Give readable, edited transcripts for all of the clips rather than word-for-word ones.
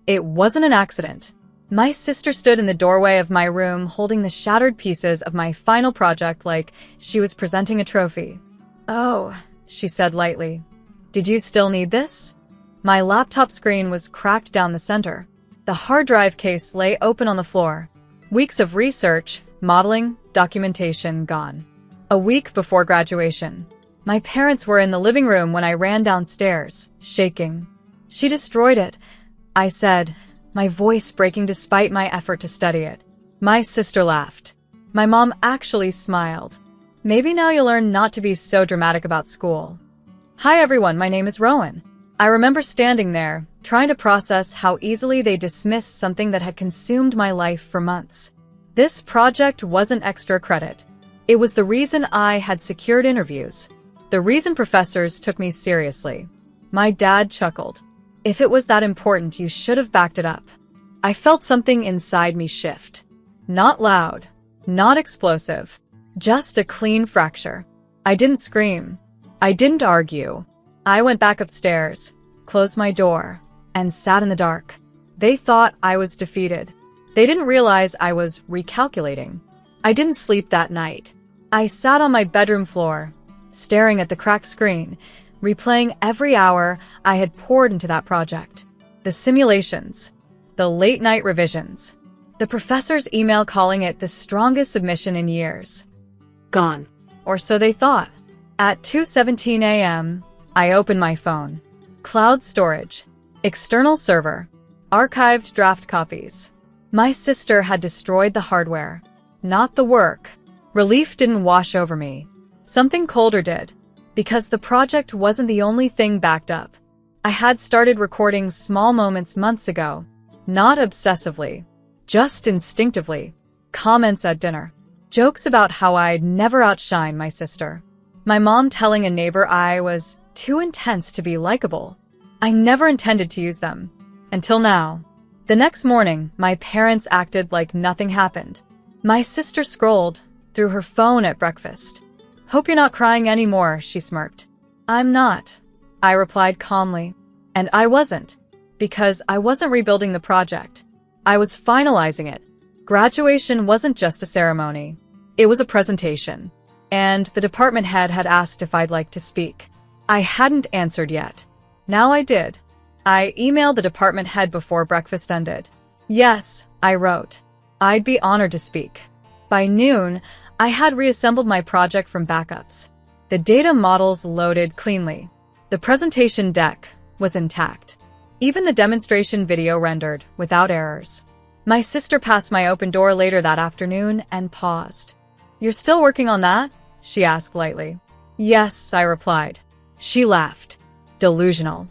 It wasn't an accident. My sister stood in the doorway of my room holding the shattered pieces of my final project like she was presenting a trophy. "Oh," she said lightly. "Did you still need this?" My laptop screen was cracked down the center. The hard drive case lay open on the floor. Weeks of research, modeling, documentation gone. A week before graduation. My parents were in the living room when I ran downstairs, shaking. "She destroyed it," I said, my voice breaking despite my effort to study it. My sister laughed. My mom actually smiled. "Maybe now you'll learn not to be so dramatic about school." "Hi everyone, my name is Rowan." I remember standing there, trying to process how easily they dismissed something that had consumed my life for months. This project wasn't extra credit. It was the reason I had secured interviews. The reason professors took me seriously. My dad chuckled. "If it was that important, you should have backed it up." I felt something inside me shift. Not loud, not explosive, just a clean fracture. I didn't scream. I didn't argue. I went back upstairs, closed my door, and sat in the dark. They thought I was defeated. They didn't realize I was recalculating. I didn't sleep that night. I sat on my bedroom floor, staring at the cracked screen, replaying every hour I had poured into that project. The simulations, the late-night revisions, the professor's email calling it the strongest submission in years. Gone. Or so they thought. At 2:17 a.m., I opened my phone. Cloud storage, external server, archived draft copies. My sister had destroyed the hardware, not the work. Relief didn't wash over me. Something colder did, because the project wasn't the only thing backed up. I had started recording small moments months ago, not obsessively, just instinctively. Comments at dinner, jokes about how I'd never outshine my sister. My mom telling a neighbor I was too intense to be likable. I never intended to use them. Until now. The next morning, my parents acted like nothing happened. My sister scrolled through her phone at breakfast. "Hope you're not crying anymore," she smirked. "I'm not," I replied calmly. And I wasn't, because I wasn't rebuilding the project. I was finalizing it. Graduation wasn't just a ceremony. It was a presentation. And the department head had asked if I'd like to speak. I hadn't answered yet. Now I did. I emailed the department head before breakfast ended. "Yes," I wrote. "I'd be honored to speak." By noon, I had reassembled my project from backups. The data models loaded cleanly. The presentation deck was intact. Even the demonstration video rendered without errors. My sister passed my open door later that afternoon and paused. "You're still working on that?" she asked lightly. "Yes," I replied. She laughed. Delusional.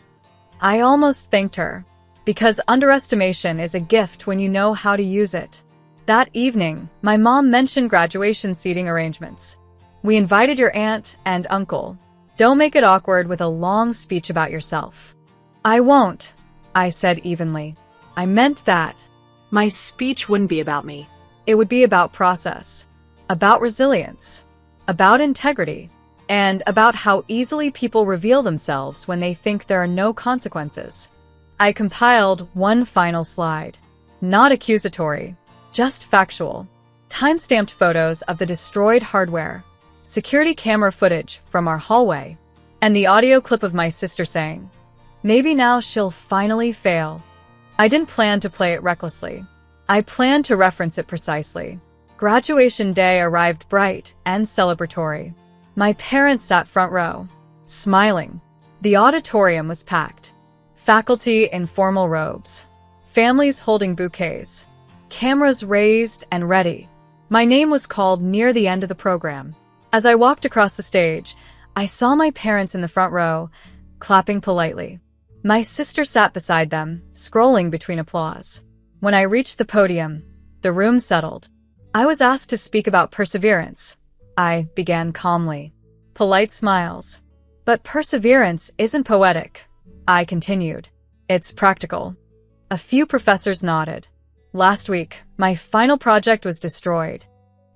I almost thanked her, because underestimation is a gift when you know how to use it. That evening, my mom mentioned graduation seating arrangements. "We invited your aunt and uncle. Don't make it awkward with a long speech about yourself." "I won't," I said evenly. I meant that. My speech wouldn't be about me. It would be about process, about resilience, about integrity, and about how easily people reveal themselves when they think there are no consequences. I compiled one final slide. Not accusatory, just factual. Time-stamped photos of the destroyed hardware, security camera footage from our hallway, and the audio clip of my sister saying, "Maybe now she'll finally fail." I didn't plan to play it recklessly. I planned to reference it precisely. Graduation day arrived bright and celebratory. My parents sat front row, smiling. The auditorium was packed. Faculty in formal robes. Families holding bouquets. Cameras raised and ready. My name was called near the end of the program. As I walked across the stage, I saw my parents in the front row, clapping politely. My sister sat beside them, scrolling between applause. When I reached the podium, the room settled. I was asked to speak about perseverance. I began calmly. Polite smiles. "But perseverance isn't poetic," I continued. "It's practical." A few professors nodded. Last week, my final project was destroyed.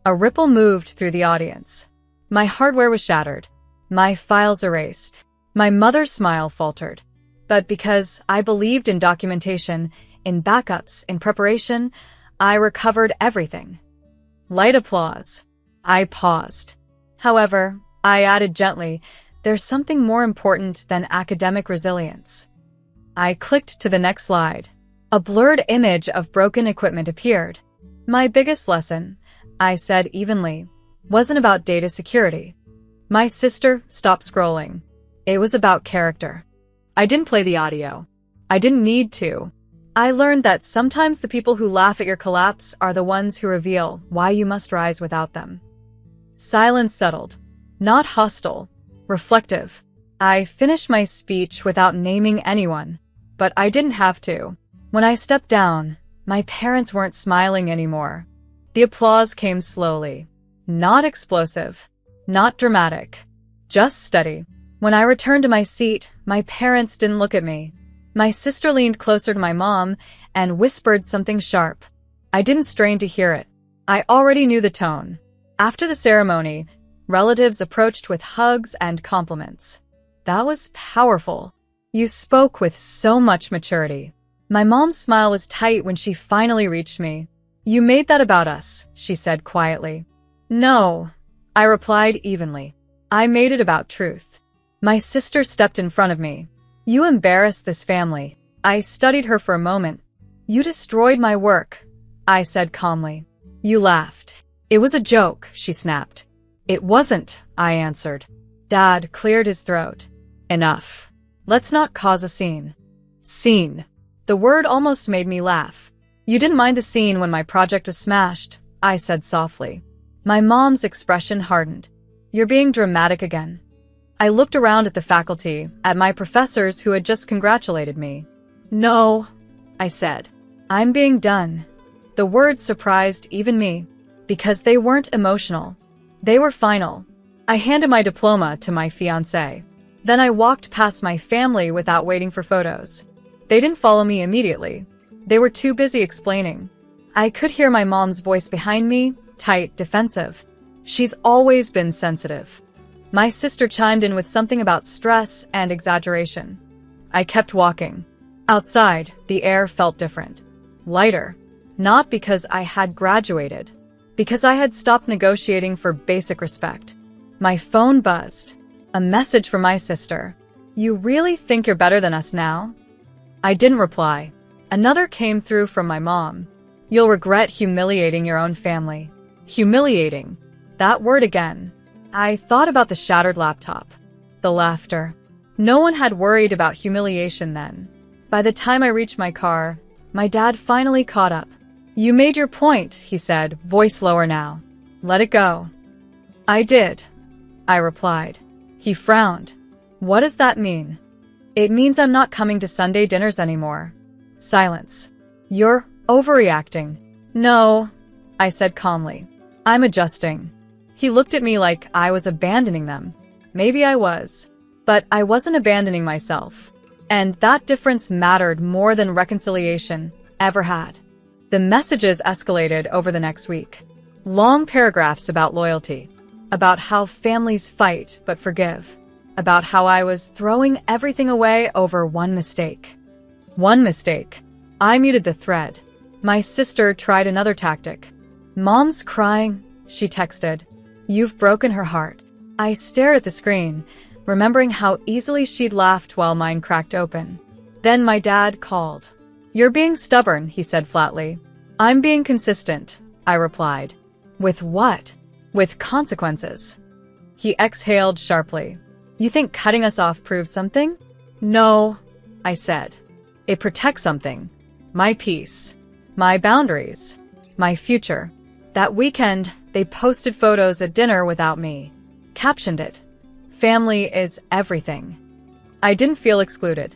A ripple moved through the audience. My hardware was shattered. My files erased. My mother's smile faltered. But because I believed in documentation, in backups, in preparation. I recovered everything. Light applause. I paused. However, I added gently, there's something more important than academic resilience. I clicked to the next slide. A blurred image of broken equipment appeared. My biggest lesson, I said evenly, wasn't about data security. My sister stopped scrolling. It was about character. I didn't play the audio. I didn't need to. I learned that sometimes the people who laugh at your collapse are the ones who reveal why you must rise without them. Silence settled. Not hostile. Reflective. I finished my speech without naming anyone, but I didn't have to. When I stepped down, my parents weren't smiling anymore. The applause came slowly. Not explosive. Not dramatic. Just steady. When I returned to my seat, my parents didn't look at me. My sister leaned closer to my mom and whispered something sharp. I didn't strain to hear it. I already knew the tone. After the ceremony, relatives approached with hugs and compliments. That was powerful. You spoke with so much maturity. My mom's smile was tight when she finally reached me. You made that about us, she said quietly. No, I replied evenly. I made it about truth. My sister stepped in front of me. You embarrassed this family. I studied her for a moment. You destroyed my work, I said calmly. You laughed. It was a joke, she snapped. It wasn't, I answered. Dad cleared his throat. Enough. Let's not cause a scene. Scene. The word almost made me laugh. You didn't mind the scene when my project was smashed, I said softly. My mom's expression hardened. You're being dramatic again. I looked around at the faculty, at my professors who had just congratulated me. No, I said. I'm being done. The words surprised even me, because they weren't emotional. They were final. I handed my diploma to my fiancé. Then I walked past my family without waiting for photos. They didn't follow me immediately. They were too busy explaining. I could hear my mom's voice behind me, tight, defensive. She's always been sensitive. My sister chimed in with something about stress and exaggeration. I kept walking. Outside, the air felt different. Lighter. Not because I had graduated. Because I had stopped negotiating for basic respect. My phone buzzed. A message from my sister. You really think you're better than us now? I didn't reply. Another came through from my mom. You'll regret humiliating your own family. Humiliating. That word again. I thought about the shattered laptop. The laughter. No one had worried about humiliation then. By the time I reached my car, my dad finally caught up. You made your point, he said, voice lower now. Let it go. I did, I replied. He frowned. What does that mean? It means I'm not coming to Sunday dinners anymore. Silence. You're overreacting. No, I said calmly. I'm adjusting. He looked at me like I was abandoning them. Maybe I was. But I wasn't abandoning myself. And that difference mattered more than reconciliation ever had. The messages escalated over the next week. Long paragraphs about loyalty. About how families fight but forgive. About how I was throwing everything away over one mistake. One mistake. I muted the thread. My sister tried another tactic. Mom's crying, she texted. You've broken her heart. I stared at the screen, remembering how easily she'd laughed while mine cracked open. Then my dad called. You're being stubborn, he said flatly. I'm being consistent, I replied. With what? With consequences. He exhaled sharply. You think cutting us off proves something? No, I said. It protects something. My peace. My boundaries. My future. That weekend, they posted photos at dinner without me. Captioned it. Family is everything. I didn't feel excluded.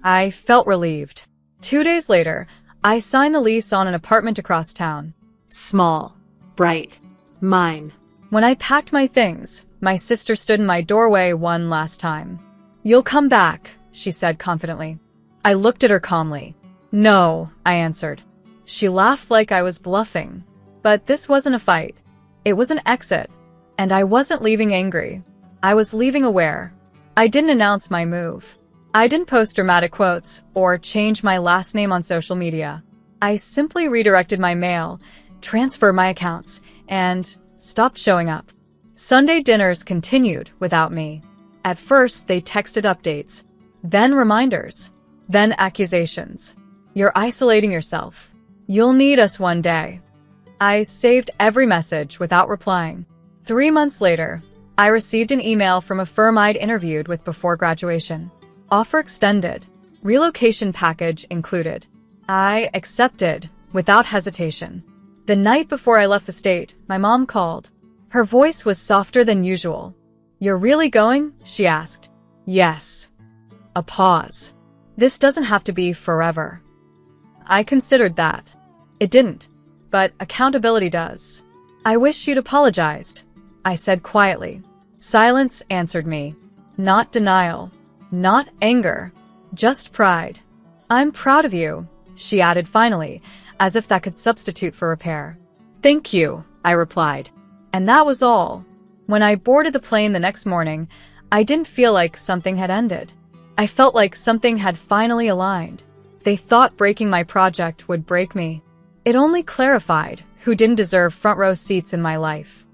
I felt relieved. 2 days later, I signed the lease on an apartment across town. Small. Bright. Mine. When I packed my things, my sister stood in my doorway one last time. You'll come back, she said confidently. I looked at her calmly. No, I answered. She laughed like I was bluffing. But this wasn't a fight. It was an exit. And I wasn't leaving angry. I was leaving aware. I didn't announce my move. I didn't post dramatic quotes or change my last name on social media. I simply redirected my mail, transferred my accounts, and stopped showing up. Sunday dinners continued without me. At first, they texted updates, then reminders, then accusations. You're isolating yourself. You'll need us one day. I saved every message without replying. 3 months later, I received an email from a firm I'd interviewed with before graduation. Offer extended. Relocation package included. I accepted without hesitation. The night before I left the state, my mom called. Her voice was softer than usual. "You're really going?" she asked. "Yes." A pause. "This doesn't have to be forever." I considered that. It didn't, but accountability does. "I wish you'd apologized," I said quietly. Silence answered me. Not denial, not anger, just pride. "I'm proud of you," she added finally, as if that could substitute for repair. "Thank you," I replied. And that was all. When I boarded the plane the next morning, I didn't feel like something had ended. I felt like something had finally aligned. They thought breaking my project would break me. It only clarified who didn't deserve front row seats in my life.